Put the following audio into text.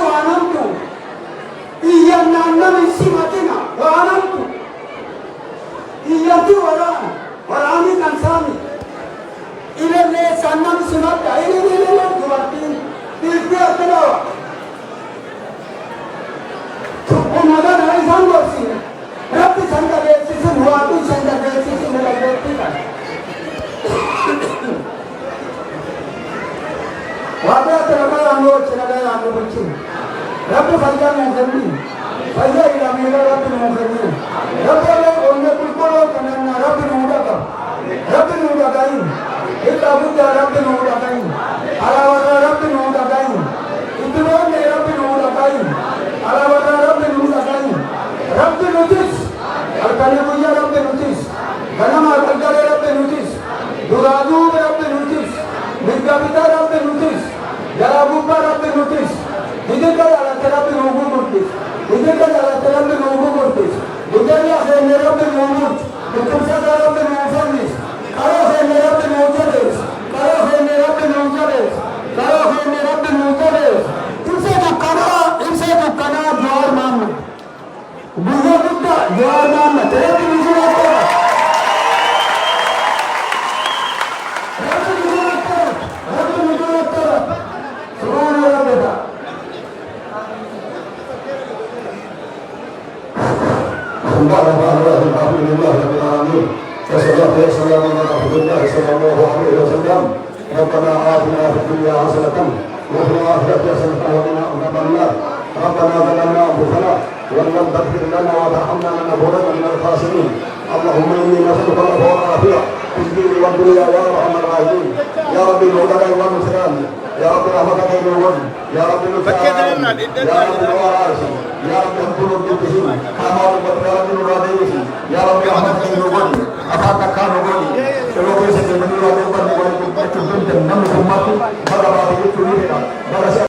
وانمتو إيانا نمي سمتنا وانمتو إياتي وراني كان سامي إلى اللي سنم سمت إلى دوارتين تلتي أتلاوا ومدن هايزان ورسين ربي سنتا بيسيسن واتو سنتا بيسيسن ملابيتي كان وابا تلقى أمور تلقى أمور بلشين ربي فجأة مهزمين فجأة إلى ميلا ربي مهزمين ربي الله قلنا كل كننا ربي نودا ربي نودا كاين إلا بودا ربي نودا كاين على وجه ربي نودا كاين إدلون ربي نودا كاين على وجه ربي نودا كاين ربي نوتيس الكلمة ربي نوتيس كلام الكلام ربي نوتيس دورادو ربي نوتيس ميجابيتا ربي نوتيس جرابوبا ربي نوتيس إذا كان على ترابي نوبو نوتيس إذا كان على ترابي نوبو نوتيس إذا كان على ربي نوبو Tukusa Rabbi Muhammad, Karo Rabbi Muhammad, Karo Rabbi Muhammad, Karo Rabbi Muhammad. Inse tu kana Jawar Muhammad. Buzo Buddha Jawar Muhammad. Tere ki buzo Buddha. Rabbi Muhammad. Subhanallah beta. Alhamdulillah rabbil alamin. Wassalatu wassalamu ala rasulillah sallallahu alaihi wasallam. Rabbana atina fid dunya hasanatan wa fil akhirati hasanatan wa qina adhaban nar. Rabbana zalamna anfusana wa lam taghfir lana wa tarhamna lanakunanna minal khasirin. Allahumma inni nas'aluka al-afwa wal afiyah fid dini wad dunya ya arhamar rahimin. Ya rabbi al-huda wal nusran. Ya rabbi rahmataka ya wajh. Ya rabbi al-fatah. Ya rabbi al-warasi. Ya rabbi al-qulub bil-jinn. Amal wa radiyati. Ya rabbi rahmataka ya wajh. Afaka kanu wajh. Chalo koi se manu wa ko par ko ko chundam nam ko matu bala ba ko chuni ka bala